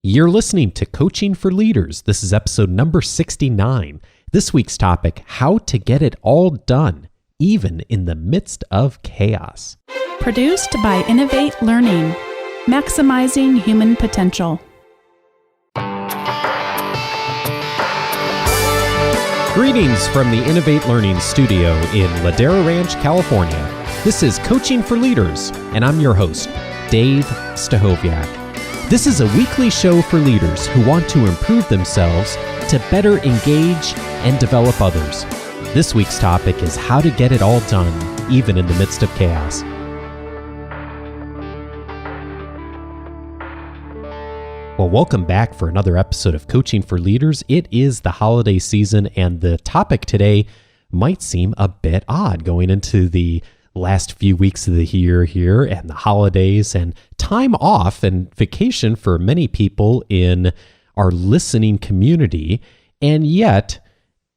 You're listening to Coaching for Leaders. This is episode number 69. This week's topic, how to get it all done, even in the midst of chaos. Produced by Innovate Learning, maximizing human potential. Greetings from the Innovate Learning studio in Ladera Ranch, California. This is Coaching for Leaders, and I'm your host, Dave Stachowiak. This is a weekly show for leaders who want to improve themselves to better engage and develop others. This week's topic is how to get it all done, even in the midst of chaos. Well, welcome back for another episode of Coaching for Leaders. It is the holiday season, and the topic today might seem a bit odd going into the last few weeks of the year here and the holidays and time off and vacation for many people in our listening community. And yet,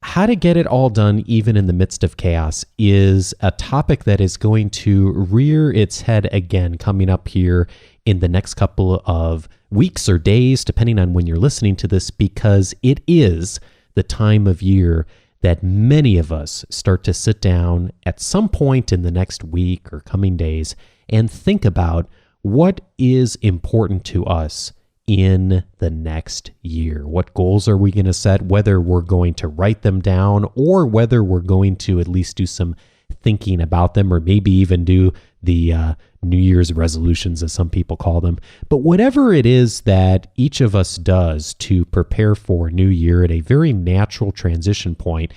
how to get it all done even in the midst of chaos is a topic that is going to rear its head again coming up here in the next couple of weeks or days, depending on when you're listening to this, because it is the time of year that many of us start to sit down at some point in the next week or coming days and think about what is important to us in the next year. What goals are we going to set, whether we're going to write them down or whether we're going to at least do some thinking about them, or maybe even do the New Year's resolutions, as some people call them. But whatever it is that each of us does to prepare for a new year at a very natural transition point,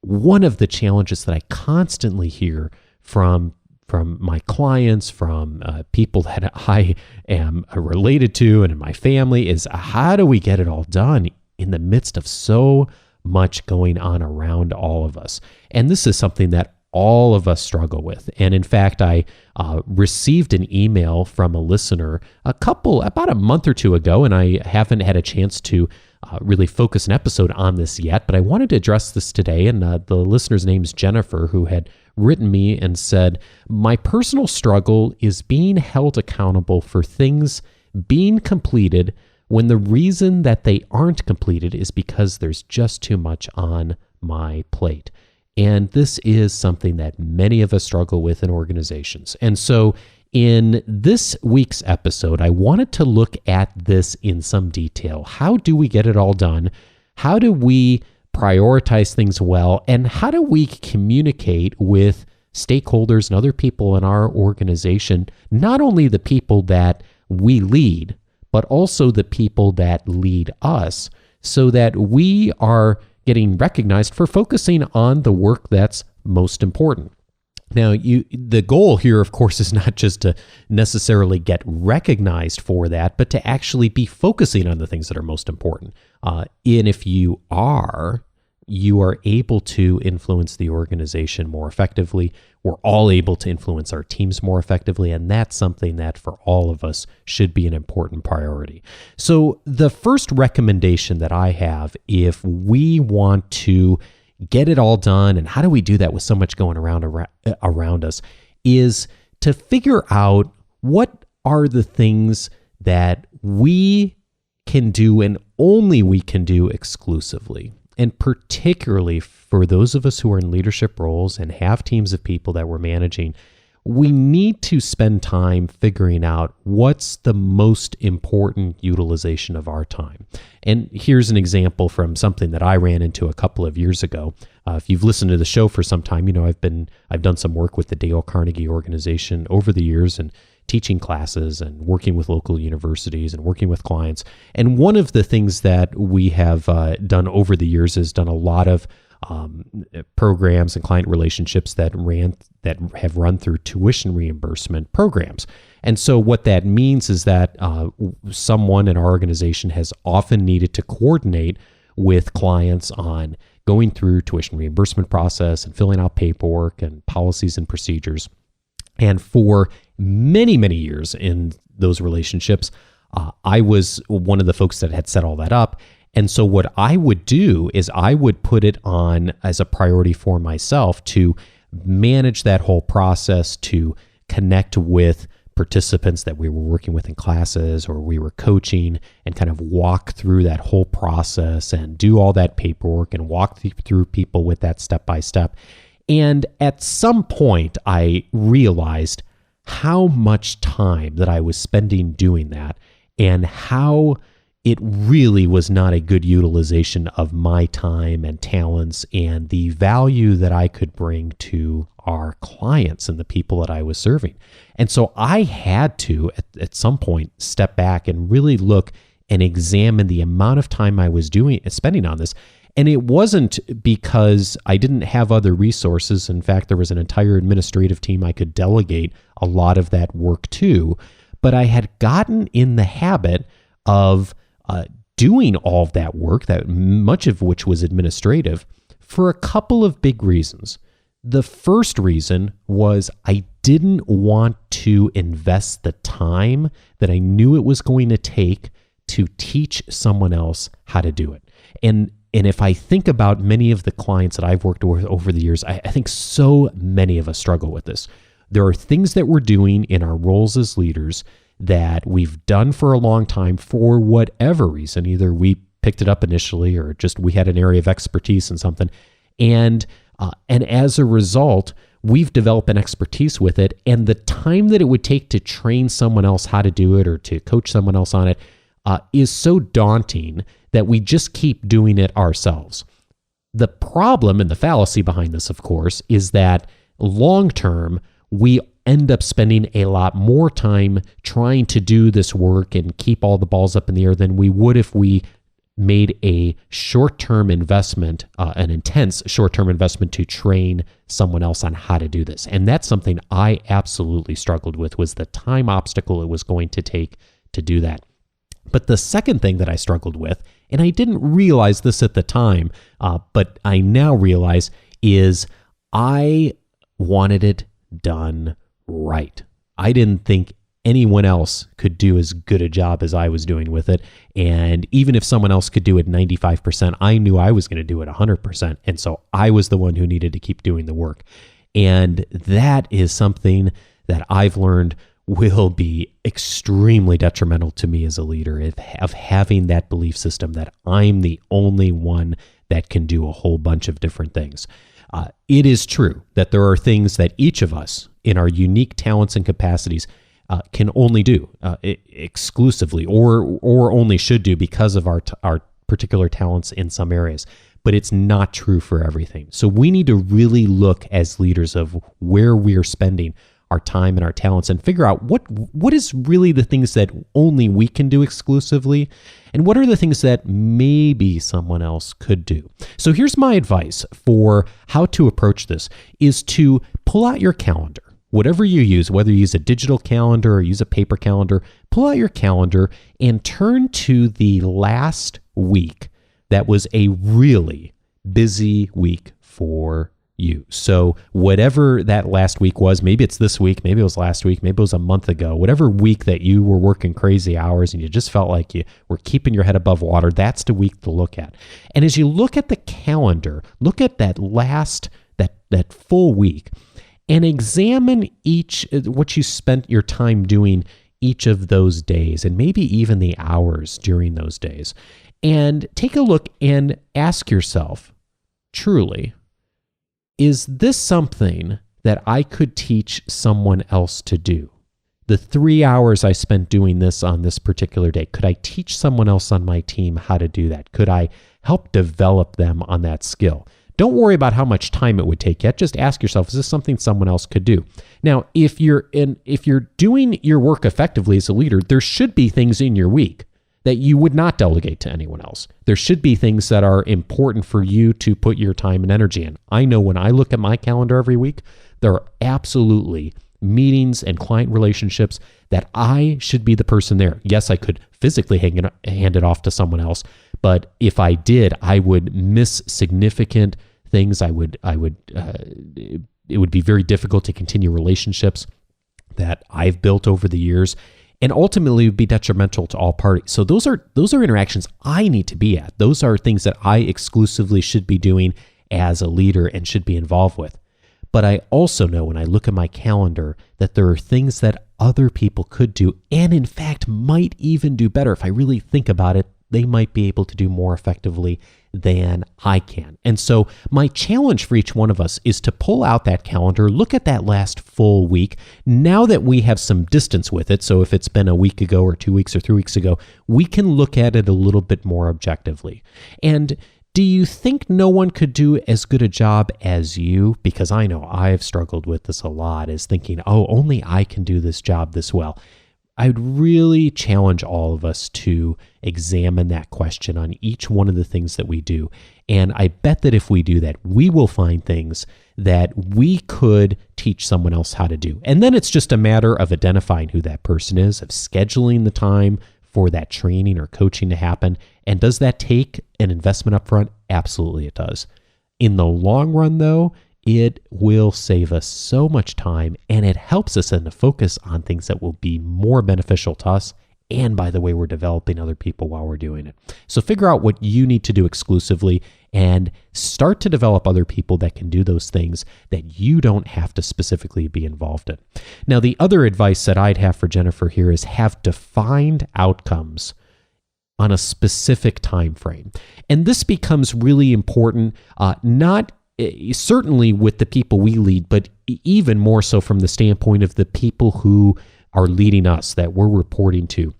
one of the challenges that I constantly hear from my clients, from people that I am related to and in my family is, how do we get it all done in the midst of so much going on around all of us? And this is something that all of us struggle with. And in fact, I received an email from a listener about a month or two ago, and I haven't had a chance to really focus an episode on this yet, but I wanted to address this today. And the listener's name is Jennifer, who had written me and said, "My personal struggle is being held accountable for things being completed when the reason that they aren't completed is because there's just too much on my plate." And this is something that many of us struggle with in organizations. And so in this week's episode, I wanted to look at this in some detail. How do we get it all done? How do we prioritize things well? And how do we communicate with stakeholders and other people in our organization, not only the people that we lead, but also the people that lead us, so that we are getting recognized for focusing on the work that's most important. Now, the goal here, of course, is not just to necessarily get recognized for that, but to actually be focusing on the things that are most important. And if you are able to influence the organization more effectively. We're all able to influence our teams more effectively, and that's something that for all of us should be an important priority. So the first recommendation that I have, if we want to get it all done, and how do we do that with so much going around us, is to figure out what are the things that we can do and only we can do exclusively. And particularly for those of us who are in leadership roles and have teams of people that we're managing, we need to spend time figuring out what's the most important utilization of our time. And here's an example from something that I ran into a couple of years ago. If you've listened to the show for some time, you know I've done some work with the Dale Carnegie organization over the years, and teaching classes and working with local universities and working with clients. And one of the things that we have done over the years is done a lot of programs and client relationships that have run through tuition reimbursement programs. And so what that means is that someone in our organization has often needed to coordinate with clients on going through tuition reimbursement process and filling out paperwork and policies and procedures. And for many, many years in those relationships, I was one of the folks that had set all that up. And so what I would do is I would put it on as a priority for myself to manage that whole process, to connect with participants that we were working with in classes or we were coaching, and kind of walk through that whole process and do all that paperwork and walk through people with that step by step. And at some point, I realized how much time that I was spending doing that and how it really was not a good utilization of my time and talents and the value that I could bring to our clients and the people that I was serving. And so I had to, at some point, step back and really look and examine the amount of time I was spending on this. And it wasn't because I didn't have other resources. In fact, there was an entire administrative team I could delegate a lot of that work to. But I had gotten in the habit of doing all of that work, that much of which was administrative, for a couple of big reasons. The first reason was I didn't want to invest the time that I knew it was going to take to teach someone else how to do it. And if I think about many of the clients that I've worked with over the years, I think so many of us struggle with this. There are things that we're doing in our roles as leaders that we've done for a long time for whatever reason. Either we picked it up initially or just we had an area of expertise in something. And as a result, we've developed an expertise with it. And the time that it would take to train someone else how to do it or to coach someone else on it is so daunting that we just keep doing it ourselves. The problem and the fallacy behind this, of course, is that long term, we end up spending a lot more time trying to do this work and keep all the balls up in the air than we would if we made a short-term investment, an intense short-term investment to train someone else on how to do this. And that's something I absolutely struggled with, was the time obstacle it was going to take to do that. But the second thing that I struggled with, and I didn't realize this at the time, but I now realize, is I wanted it done right. I didn't think anyone else could do as good a job as I was doing with it. And even if someone else could do it 95%, I knew I was going to do it 100%. And so I was the one who needed to keep doing the work. And that is something that I've learned will be extremely detrimental to me as a leader, of having that belief system that I'm the only one that can do a whole bunch of different things. It is true that there are things that each of us in our unique talents and capacities can only do exclusively or only should do because of our particular talents in some areas. But it's not true for everything. So we need to really look as leaders of where we're spending our time and our talents and figure out what is really the things that only we can do exclusively and what are the things that maybe someone else could do. So here's my advice for how to approach this, is to pull out your calendar. Whatever you use, whether you use a digital calendar or use a paper calendar, pull out your calendar and turn to the last week that was a really busy week for you. So whatever that last week was, maybe it's this week, maybe it was last week, maybe it was a month ago, whatever week that you were working crazy hours and you just felt like you were keeping your head above water, that's the week to look at. And as you look at the calendar, look at that that full week and examine what you spent your time doing each of those days and maybe even the hours during those days. And take a look and ask yourself, truly, is this something that I could teach someone else to do? The 3 hours I spent doing this on this particular day, could I teach someone else on my team how to do that? Could I help develop them on that skill? Don't worry about how much time it would take yet. Just ask yourself, is this something someone else could do? Now, if you're doing your work effectively as a leader, there should be things in your week that you would not delegate to anyone else. There should be things that are important for you to put your time and energy in. I know when I look at my calendar every week, there are absolutely meetings and client relationships that I should be the person there. Yes, I could physically hand it off to someone else, but if I did, I would miss significant things. It would be very difficult to continue relationships that I've built over the years, and ultimately would be detrimental to all parties. So those are interactions I need to be at. Those are things that I exclusively should be doing as a leader and should be involved with. But I also know when I look at my calendar that there are things that other people could do, and in fact might even do better. If I really think about it, they might be able to do more effectively than I can. And so my challenge for each one of us is to pull out that calendar, look at that last full week. Now that we have some distance with it, so if it's been a week ago or 2 weeks or 3 weeks ago, we can look at it a little bit more objectively. And do you think no one could do as good a job as you? Because I know I've struggled with this a lot, is thinking, oh, only I can do this job this well. I'd really challenge all of us to examine that question on each one of the things that we do. And I bet that if we do that, we will find things that we could teach someone else how to do. And then it's just a matter of identifying who that person is, of scheduling the time for that training or coaching to happen. And does that take an investment up front? Absolutely it does. In the long run, though, it will save us so much time, and it helps us then to focus on things that will be more beneficial to us. And by the way, we're developing other people while we're doing it. So figure out what you need to do exclusively and start to develop other people that can do those things that you don't have to specifically be involved in. Now, the other advice that I'd have for Jennifer here is have defined outcomes on a specific time frame. And this becomes really important, not certainly with the people we lead, but even more so from the standpoint of the people who are leading us, that we're reporting to.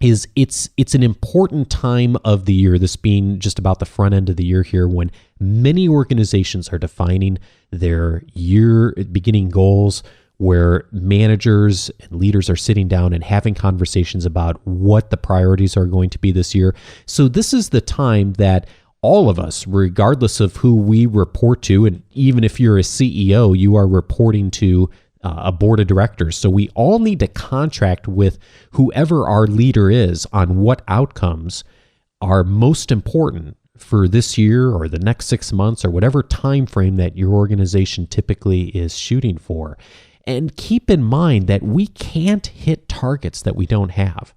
It's an important time of the year, this being just about the front end of the year here, when many organizations are defining their year beginning goals, where managers and leaders are sitting down and having conversations about what the priorities are going to be this year. So this is the time that all of us, regardless of who we report to, and even if you're a CEO, you are reporting to a board of directors. So we all need to contract with whoever our leader is on what outcomes are most important for this year or the next 6 months or whatever time frame that your organization typically is shooting for. And keep in mind that we can't hit targets that we don't have.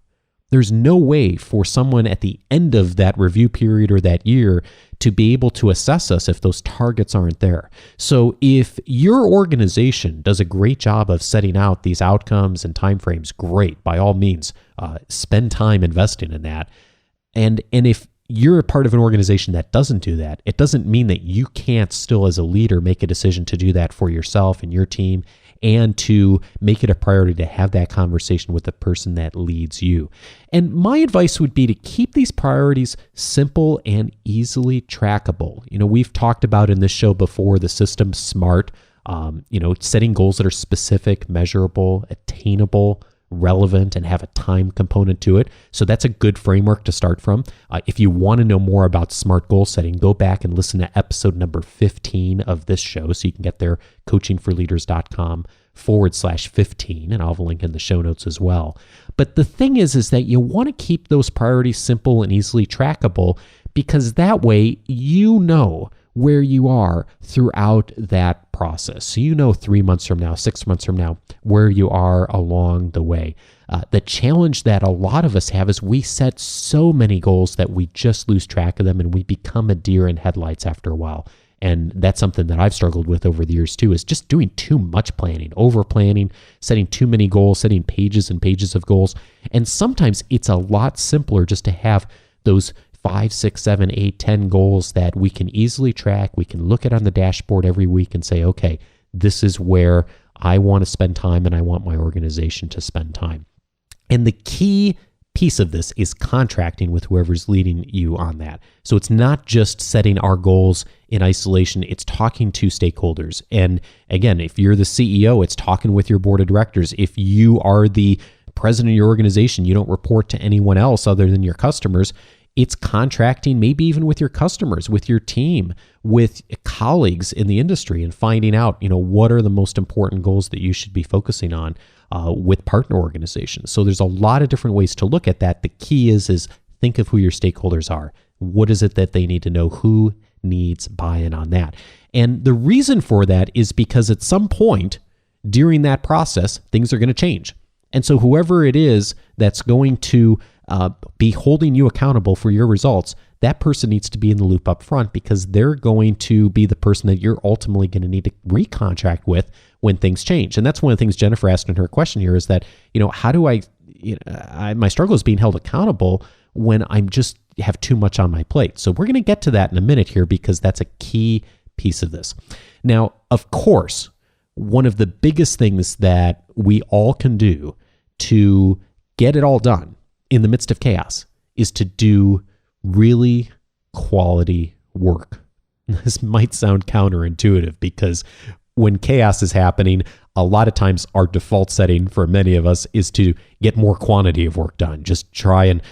There's no way for someone at the end of that review period or that year to be able to assess us if those targets aren't there. So if your organization does a great job of setting out these outcomes and timeframes, great, by all means, spend time investing in that. And if you're a part of an organization that doesn't do that, it doesn't mean that you can't still as a leader make a decision to do that for yourself and your team, and to make it a priority to have that conversation with the person that leads you. And my advice would be to keep these priorities simple and easily trackable. We've talked about in this show before the system SMART, setting goals that are specific, measurable, attainable, relevant, and have a time component to it. So that's a good framework to start from. If you want to know more about SMART goal setting, go back and listen to episode number 15 of this show. So you can get there, coachingforleaders.com/15, and I'll have a link in the show notes as well. But the thing is that you want to keep those priorities simple and easily trackable, because that way you know where you are throughout that process. So 3 months from now, 6 months from now, where you are along the way. The challenge that a lot of us have is we set so many goals that we just lose track of them, and we become a deer in headlights after a while. And that's something that I've struggled with over the years too, is just doing too much planning, over planning, setting too many goals, setting pages and pages of goals. And sometimes it's a lot simpler just to have those 5, 6, 7, 8, 10 goals that we can easily track. We can look at on the dashboard every week and say, okay, this is where I want to spend time and I want my organization to spend time. And the key piece of this is contracting with whoever's leading you on that. So it's not just setting our goals in isolation, it's talking to stakeholders. And again, if you're the CEO, it's talking with your board of directors. If you are the president of your organization, you don't report to anyone else other than your customers, it's contracting maybe even with your customers, with your team, with colleagues in the industry, and finding out, what are the most important goals that you should be focusing on with partner organizations. So there's a lot of different ways to look at that. The key is think of who your stakeholders are. What is it that they need to know? Who needs buy-in on that? And the reason for that is because at some point during that process, things are going to change. And so whoever it is that's going to be holding you accountable for your results, that person needs to be in the loop up front, because they're going to be the person that you're ultimately going to need to recontract with when things change. And that's one of the things Jennifer asked in her question here, is that, how do my struggle is being held accountable when I'm just have too much on my plate. So we're going to get to that in a minute here, because that's a key piece of this. Now, of course, one of the biggest things that we all can do to get it all done in the midst of chaos is to do really quality work. This might sound counterintuitive, because when chaos is happening, a lot of times our default setting for many of us is to get more quantity of work done. Just try and,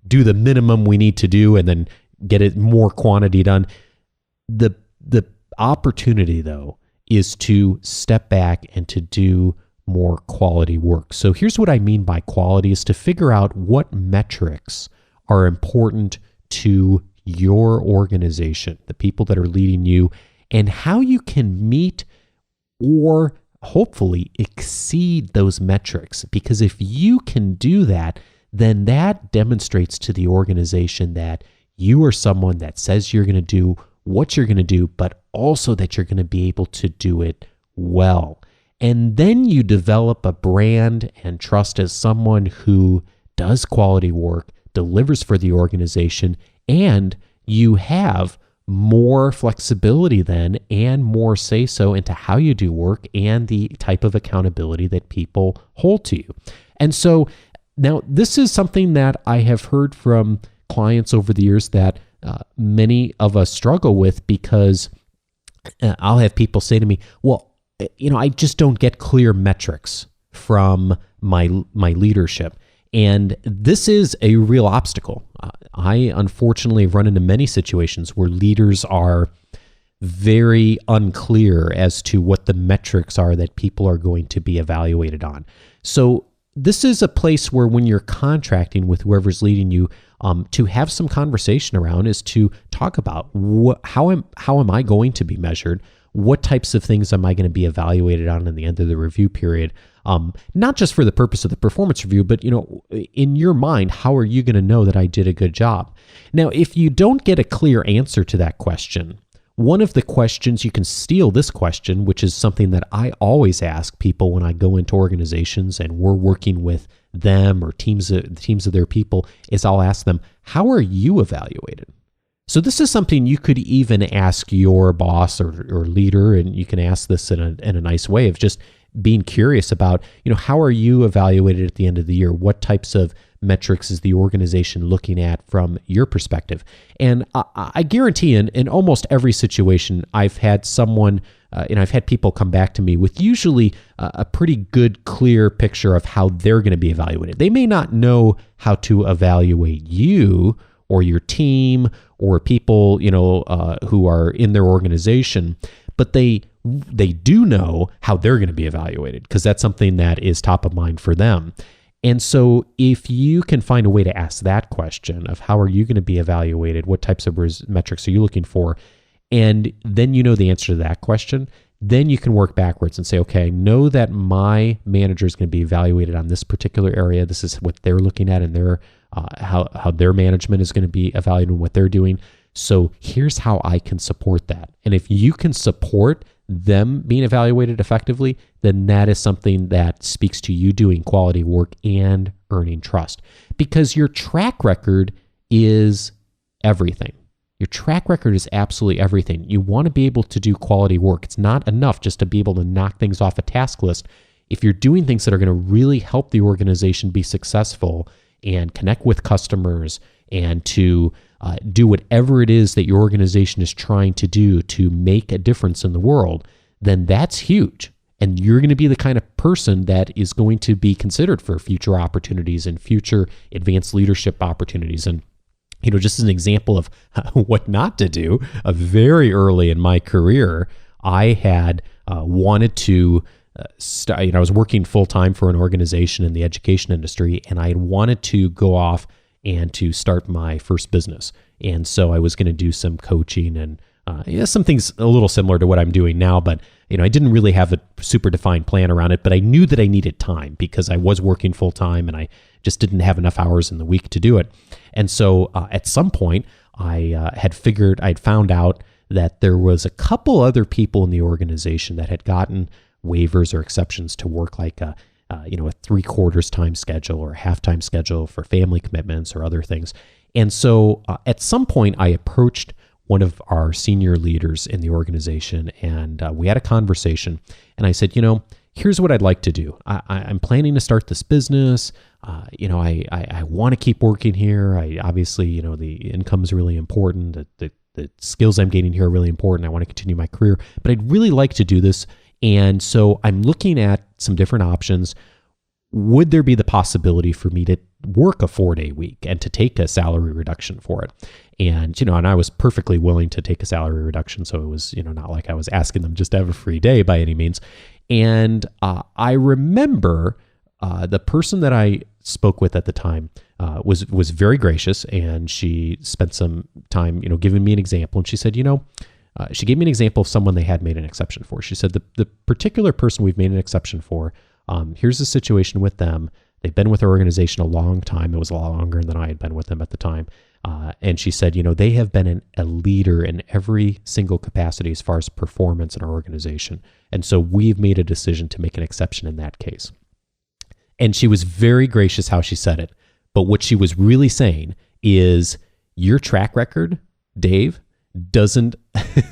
do the minimum we need to do and then get it more quantity done. The opportunity, though, is to step back and to do more quality work. So here's what I mean by quality, is to figure out what metrics are important to your organization, the people that are leading you, and how you can meet or hopefully exceed those metrics. Because if you can do that, then that demonstrates to the organization that you are someone that says you're going to do what you're going to do, but also that you're going to be able to do it well. And then you develop a brand and trust as someone who does quality work, delivers for the organization, and you have more flexibility then and more say-so into how you do work and the type of accountability that people hold to you. And so now this is something that I have heard from clients over the years that many of us struggle with, because I'll have people say to me, well, I just don't get clear metrics from my leadership. And this is a real obstacle. I unfortunately have run into many situations where leaders are very unclear as to what the metrics are that people are going to be evaluated on. So this is a place where, when you're contracting with whoever's leading you, to have some conversation around, is to talk about how am I going to be measured? What types of things am I going to be evaluated on in the end of the review period? Not just for the purpose of the performance review, but in your mind, how are you going to know that I did a good job? Now, if you don't get a clear answer to that question, one of the questions, you can steal this question, which is something that I always ask people when I go into organizations and we're working with them or teams of their people, is I'll ask them, how are you evaluated? So this is something you could even ask your boss or leader, and you can ask this in a nice way of just being curious about, how are you evaluated at the end of the year? What types of metrics is the organization looking at from your perspective? And I guarantee in almost every situation, I've had someone, I've had people come back to me with usually a pretty good, clear picture of how they're going to be evaluated. They may not know how to evaluate you or your team or people, who are in their organization, but they do know how they're going to be evaluated, because that's something that is top of mind for them. And so if you can find a way to ask that question of how are you going to be evaluated, what types of metrics are you looking for, and then you know the answer to that question, then you can work backwards and say, okay, I know that my manager is going to be evaluated on this particular area. This is what they're looking at, and their how their management is going to be evaluating what they're doing. So here's how I can support that. And if you can support them being evaluated effectively, then that is something that speaks to you doing quality work and earning trust, because your track record is everything. Your track record is absolutely everything. You want to be able to do quality work. It's not enough just to be able to knock things off a task list. If you're doing things that are going to really help the organization be successful and connect with customers and to do whatever it is that your organization is trying to do to make a difference in the world, then that's huge. And you're going to be the kind of person that is going to be considered for future opportunities and future advanced leadership opportunities. And, just as an example of what not to do, very early in my career, I had wanted to I was working full-time for an organization in the education industry, and I had wanted to go off and to start my first business. And so I was going to do some coaching and some things a little similar to what I'm doing now, but I didn't really have a super defined plan around it, but I knew that I needed time because I was working full time and I just didn't have enough hours in the week to do it. And so at some point I'd found out that there was a couple other people in the organization that had gotten waivers or exceptions to work like a 3/4 time schedule or a half-time schedule for family commitments or other things. And so at some point I approached one of our senior leaders in the organization and we had a conversation and I said, here's what I'd like to do. I'm planning to start this business. I want to keep working here. I obviously, the income is really important. The skills I'm gaining here are really important. I want to continue my career, but I'd really like to do this. And so I'm looking at some different options. Would there be the possibility for me to work a 4-day week and to take a salary reduction for it? And, and I was perfectly willing to take a salary reduction. So it was, not like I was asking them just to have a free day by any means. And I remember the person that I spoke with at the time was very gracious, and she spent some time, giving me an example. And she said, she gave me an example of someone they had made an exception for. She said, the particular person we've made an exception for, here's the situation with them. They've been with our organization a long time. It was a lot longer than I had been with them at the time. And she said, they have been a leader in every single capacity as far as performance in our organization. And so we've made a decision to make an exception in that case. And she was very gracious how she said it. But what she was really saying is your track record, Dave, doesn't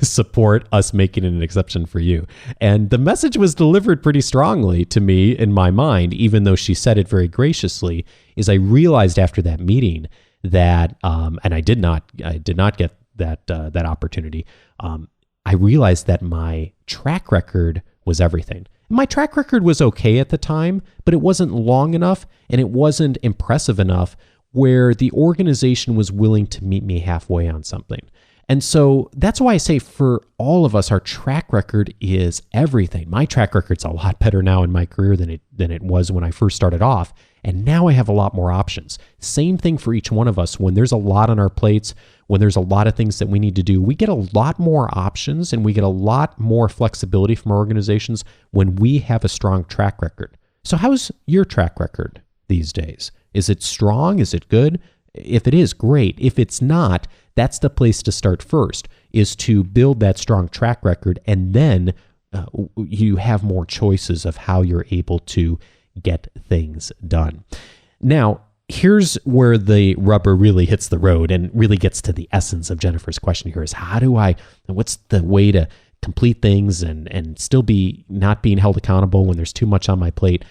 support us making an exception for you. And the message was delivered pretty strongly to me in my mind, even though she said it very graciously, is I realized after that meeting that, and I did not get that opportunity. I realized that my track record was everything. My track record was okay at the time, but it wasn't long enough and it wasn't impressive enough where the organization was willing to meet me halfway on something. And so that's why I say for all of us, our track record is everything. My track record's a lot better now in my career than it was when I first started off. And now I have a lot more options. Same thing for each one of us. When there's a lot on our plates, when there's a lot of things that we need to do, we get a lot more options and we get a lot more flexibility from our organizations when we have a strong track record. So how's your track record these days? Is it strong? Is it good? If it is, great. If it's not, that's the place to start first, is to build that strong track record, and then you have more choices of how you're able to get things done. Now, here's where the rubber really hits the road and really gets to the essence of Jennifer's question here is what's the way to complete things and still be not being held accountable when there's too much on my plate?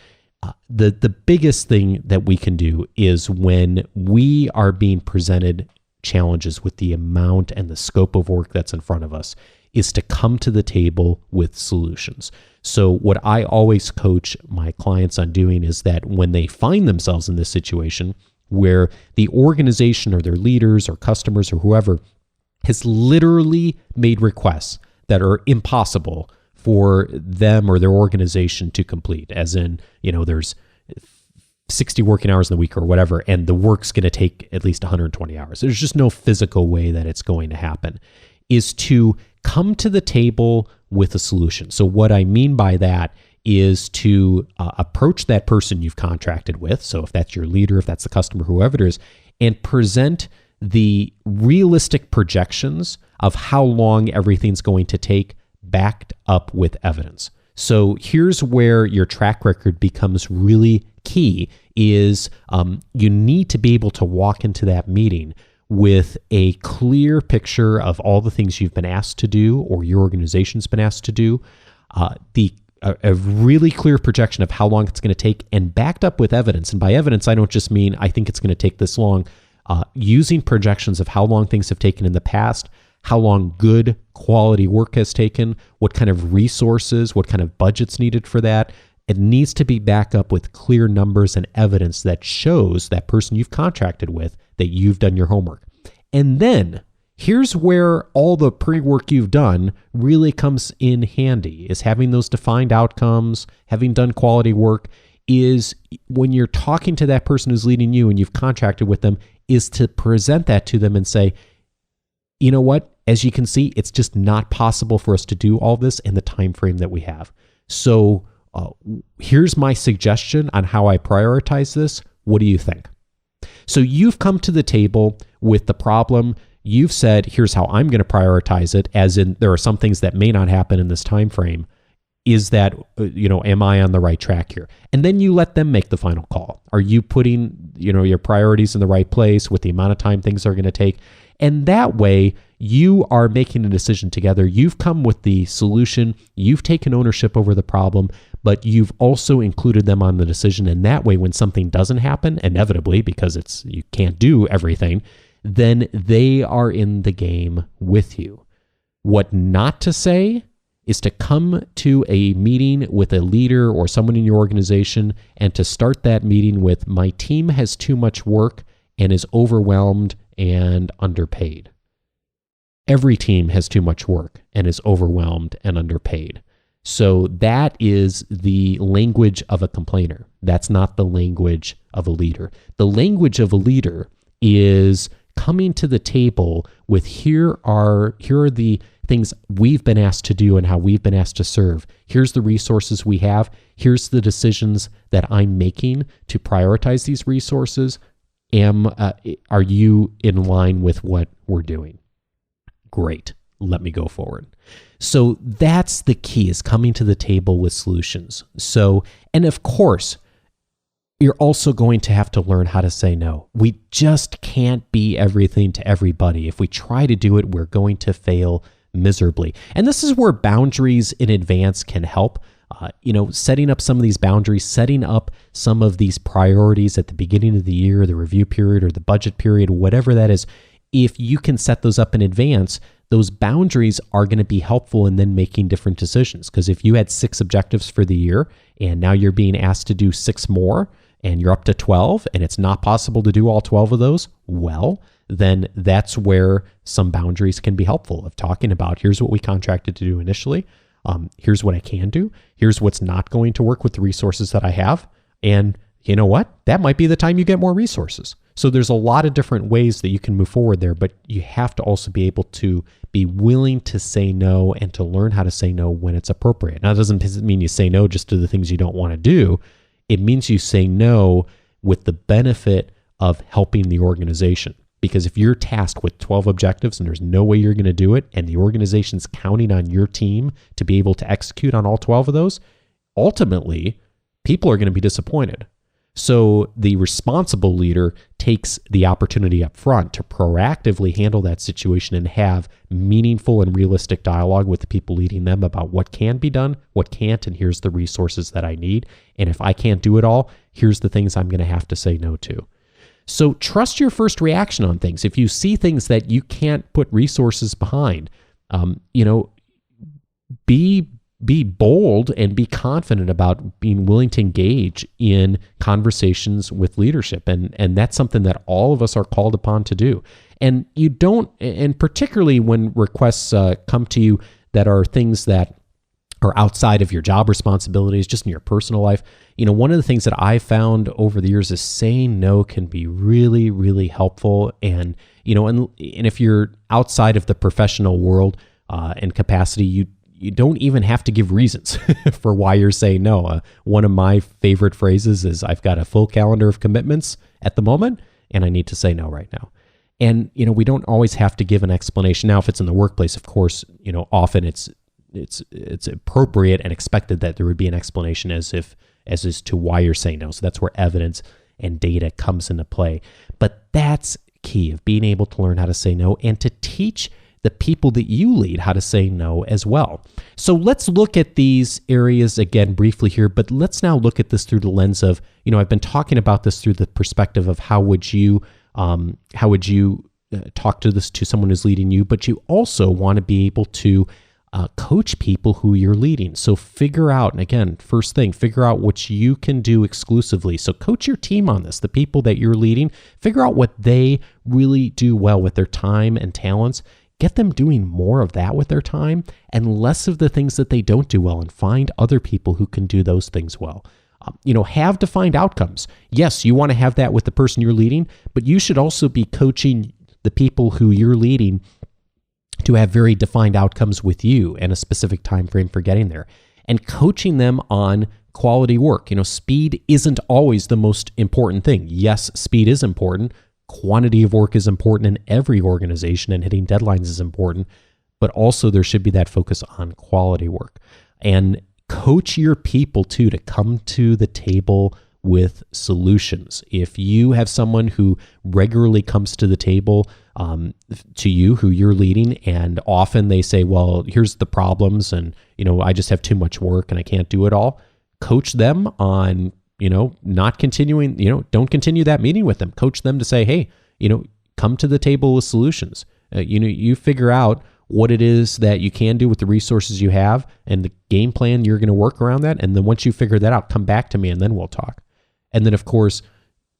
The biggest thing that we can do is when we are being presented challenges with the amount and the scope of work that's in front of us is to come to the table with solutions. So what I always coach my clients on doing is that when they find themselves in this situation where the organization or their leaders or customers or whoever has literally made requests that are impossible for them or their organization to complete, as in, there's 60 working hours in the week or whatever, and the work's going to take at least 120 hours. There's just no physical way that it's going to happen, is to come to the table with a solution. So what I mean by that is to approach that person you've contracted with. So if that's your leader, if that's the customer, whoever it is, and present the realistic projections of how long everything's going to take, backed up with evidence. So here's where your track record becomes really key, is you need to be able to walk into that meeting with a clear picture of all the things you've been asked to do or your organization's been asked to do, a really clear projection of how long it's going to take, and backed up with evidence. And by evidence, I don't just mean I think it's going to take this long. Using projections of how long things have taken in the past, how long good quality work has taken, what kind of resources, what kind of budget's needed for that. It needs to be backed up with clear numbers and evidence that shows that person you've contracted with that you've done your homework. And then here's where all the pre-work you've done really comes in handy, is having those defined outcomes, having done quality work, is when you're talking to that person who's leading you and you've contracted with them, is to present that to them and say, you know what? As you can see, it's just not possible for us to do all this in the time frame that we have. So here's my suggestion on how I prioritize this. What do you think? So you've come to the table with the problem. You've said, here's how I'm going to prioritize it, as in there are some things that may not happen in this time frame. Is that, am I on the right track here? And then you let them make the final call. Are you putting, your priorities in the right place with the amount of time things are going to take? And that way, you are making a decision together. You've come with the solution. You've taken ownership over the problem, but you've also included them on the decision. And that way, when something doesn't happen, inevitably, because you can't do everything, then they are in the game with you. What not to say is to come to a meeting with a leader or someone in your organization and to start that meeting with, my team has too much work and is overwhelmed and underpaid. Every team has too much work and is overwhelmed and underpaid. So that is the language of a complainer. That's not the language of a leader. The language of a leader is coming to the table with, here are the things we've been asked to do and how we've been asked to serve. Here's the resources we have. Here's the decisions that I'm making to prioritize these resources. Are you in line with what we're doing? Great. Let me go forward. So that's the key, is coming to the table with solutions. So, and of course, you're also going to have to learn how to say no. We just can't be everything to everybody. If we try to do it, we're going to fail miserably. And this is where boundaries in advance can help. Setting up some of these boundaries, setting up some of these priorities at the beginning of the year, the review period or the budget period, whatever that is. If you can set those up in advance, those boundaries are going to be helpful in then making different decisions. Because if you had 6 objectives for the year and now you're being asked to do 6 more and you're up to 12 and it's not possible to do all 12 of those, well, then that's where some boundaries can be helpful, of talking about, here's what we contracted to do initially. Here's what I can do. Here's what's not going to work with the resources that I have. And you know what? That might be the time you get more resources. So there's a lot of different ways that you can move forward there, but you have to also be able to be willing to say no and to learn how to say no when it's appropriate. Now, that doesn't mean you say no just to the things you don't want to do. It means you say no with the benefit of helping the organization. Because if you're tasked with 12 objectives and there's no way you're going to do it, and the organization's counting on your team to be able to execute on all 12 of those, ultimately, people are going to be disappointed. So the responsible leader takes the opportunity up front to proactively handle that situation and have meaningful and realistic dialogue with the people leading them about what can be done, what can't, and here's the resources that I need. And if I can't do it all, here's the things I'm going to have to say no to. So trust your first reaction on things. If you see things that you can't put resources behind, be bold and be confident about being willing to engage in conversations with leadership. And that's something that all of us are called upon to do. And you don't, and particularly when requests come to you that are things that are outside of your job responsibilities, just in your personal life. One of the things that I found over the years is saying no can be really, really helpful. And, and if you're outside of the professional world and capacity, you don't even have to give reasons for why you're saying no. One of my favorite phrases is, I've got a full calendar of commitments at the moment, and I need to say no right now. And, we don't always have to give an explanation. Now, if it's in the workplace, of course, often it's appropriate and expected that there would be an explanation as to why you're saying no. So that's where evidence and data comes into play. But that's key, of being able to learn how to say no and to teach the people that you lead how to say no as well. So let's look at these areas again briefly here, but let's now look at this through the lens of, I've been talking about this through the perspective of how would you talk to someone who's leading you, but you also want to be able to coach people who you're leading. So figure out, and again, first thing, figure out what you can do exclusively. So coach your team on this, the people that you're leading, figure out what they really do well with their time and talents. Get them doing more of that with their time and less of the things that they don't do well, and find other people who can do those things well. Have defined outcomes. Yes, you want to have that with the person you're leading, but you should also be coaching the people who you're leading to have very defined outcomes with you and a specific time frame for getting there, and coaching them on quality work. Speed isn't always the most important thing. Yes, speed is important. Quantity of work is important in every organization, and hitting deadlines is important, but also there should be that focus on quality work. And coach your people too to come to the table with solutions. If you have someone who regularly comes to the table to you, who you're leading, and often they say, well, here's the problems, and I just have too much work and I can't do it all. Coach them on not continuing, don't continue that meeting with them. Coach them to say, hey, come to the table with solutions. You figure out what it is that you can do with the resources you have and the game plan you're going to work around that. And then once you figure that out, come back to me and then we'll talk. And then, of course,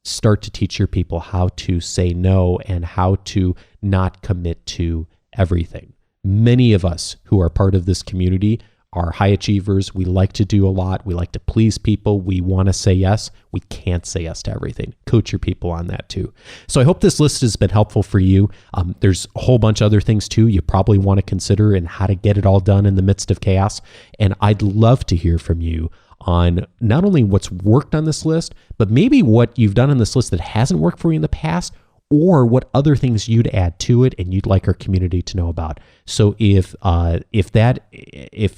start to teach your people how to say no and how to not commit to everything. Many of us who are part of this community are high achievers. We like to do a lot. We like to please people. We want to say yes. We can't say yes to everything. Coach your people on that too. So I hope this list has been helpful for you. There's a whole bunch of other things too you probably want to consider and how to get it all done in the midst of chaos. And I'd love to hear from you on not only what's worked on this list, but maybe what you've done on this list that hasn't worked for you in the past, or what other things you'd add to it and you'd like our community to know about. So if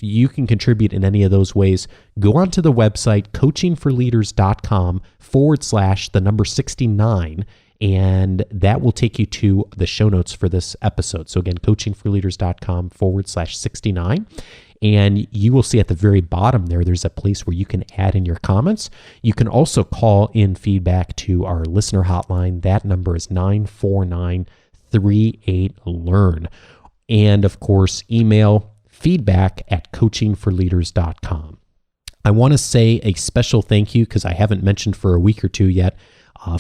you can contribute in any of those ways, go onto the website coachingforleaders.com/69, and that will take you to the show notes for this episode. So again, coachingforleaders.com/69. And you will see at the very bottom there's a place where you can add in your comments. You can also call in feedback to our listener hotline. That number is 949-38-LEARN. And of course, email feedback@coachingforleaders.com. I want to say a special thank you, because I haven't mentioned for a week or two yet,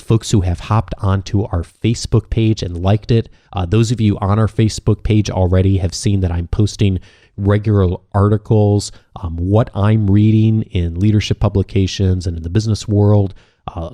folks who have hopped onto our Facebook page and liked it. Those of you on our Facebook page already have seen that I'm posting regular articles, what I'm reading in leadership publications and in the business world,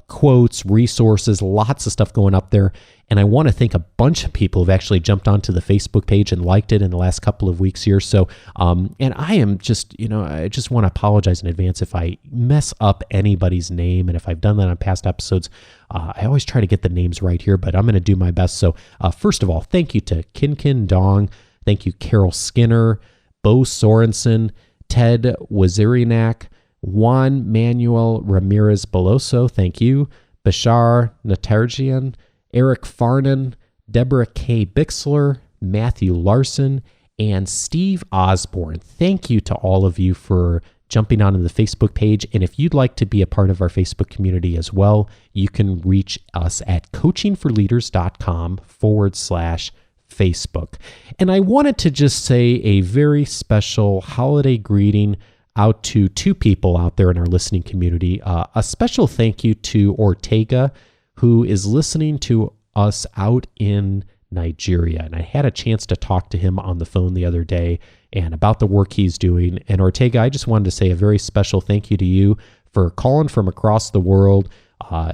quotes, resources, lots of stuff going up there. And I want to thank a bunch of people who've actually jumped onto the Facebook page and liked it in the last couple of weeks here. So, and I am just, I just want to apologize in advance if I mess up anybody's name. And if I've done that on past episodes, I always try to get the names right here, but I'm going to do my best. So first of all, thank you to Kinkin Dong. Thank you, Carol Skinner, Bo Sorensen, Ted Wazirinak, Juan Manuel Ramirez Beloso, thank you, Bashar Natarjian, Eric Farnan, Deborah K. Bixler, Matthew Larson, and Steve Osborne. Thank you to all of you for jumping onto the Facebook page. And if you'd like to be a part of our Facebook community as well, you can reach us at coachingforleaders.com/Facebook. And I wanted to just say a very special holiday greeting out to two people out there in our listening community. A special thank you to Ortega, who is listening to us out in Nigeria. And I had a chance to talk to him on the phone the other day and about the work he's doing. And Ortega, I just wanted to say a very special thank you to you for calling from across the world,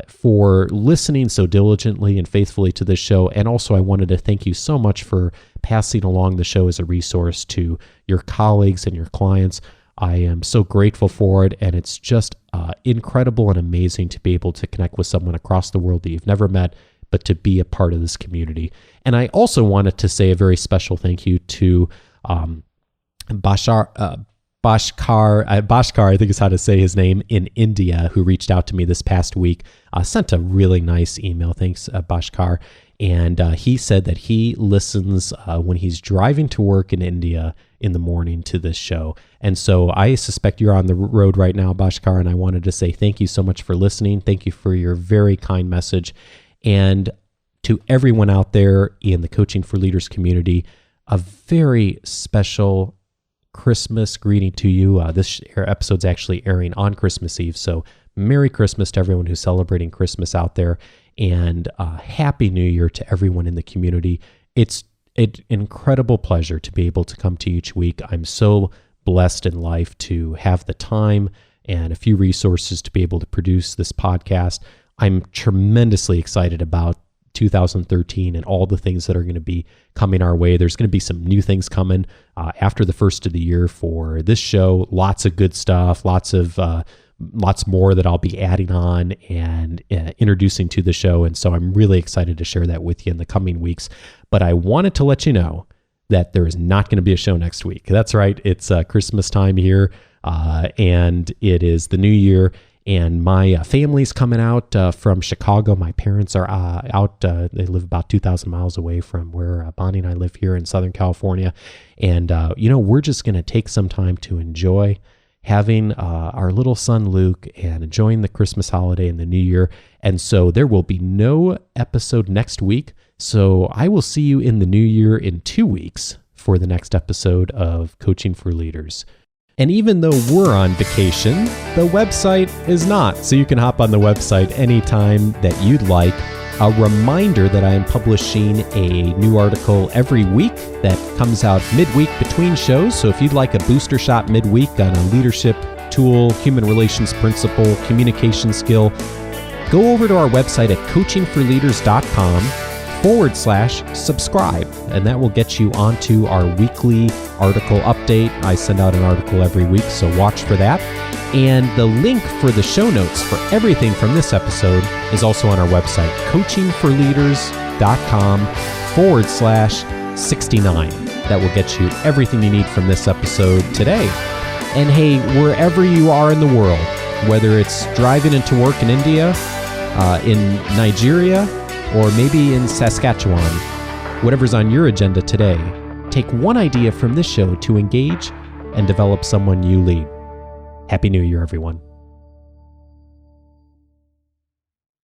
for listening so diligently and faithfully to this show. And also, I wanted to thank you so much for passing along the show as a resource to your colleagues and your clients. I am so grateful for it, and it's just incredible and amazing to be able to connect with someone across the world that you've never met, but to be a part of this community. And I also wanted to say a very special thank you to Bashkar, I think is how to say his name, in India, who reached out to me this past week, sent a really nice email. Thanks, Bashkar. And he said that he listens when he's driving to work in India in the morning to this show. And so I suspect you're on the road right now, Bashkar, and I wanted to say thank you so much for listening. Thank you for your very kind message. And to everyone out there in the Coaching for Leaders community, a very special Christmas greeting to you. This episode's actually airing on Christmas Eve, so Merry Christmas to everyone who's celebrating Christmas out there, and Happy New Year to everyone in the community. It's an incredible pleasure to be able to come to you each week. I'm so blessed in life to have the time and a few resources to be able to produce this podcast. I'm tremendously excited about 2013 and all the things that are going to be coming our way. There's going to be some new things coming after the first of the year for this show. Lots of good stuff, lots more that I'll be adding on and introducing to the show. And so I'm really excited to share that with you in the coming weeks. But I wanted to let you know that there is not going to be a show next week. That's right. It's Christmas time here, and it is the new year. And my family's coming out from Chicago. My parents are out. They live about 2,000 miles away from where Bonnie and I live here in Southern California. And, we're just going to take some time to enjoy having our little son, Luke, and enjoying the Christmas holiday and the New Year. And so there will be no episode next week. So I will see you in the new year in 2 weeks for the next episode of Coaching for Leaders. And even though we're on vacation, the website is not. So you can hop on the website anytime that you'd like. A reminder that I am publishing a new article every week that comes out midweek between shows. So if you'd like a booster shot midweek on a leadership tool, human relations principle, communication skill, go over to our website at coachingforleaders.com/subscribe, and that will get you onto our weekly article update. I send out an article every week, so watch for that. And the link for the show notes for everything from this episode is also on our website, coachingforleaders.com/69. That will get you everything you need from this episode today. And hey, wherever you are in the world, whether it's driving into work in India, in Nigeria, or maybe in Saskatchewan, whatever's on your agenda today, take one idea from this show to engage and develop someone you lead. Happy New Year, everyone.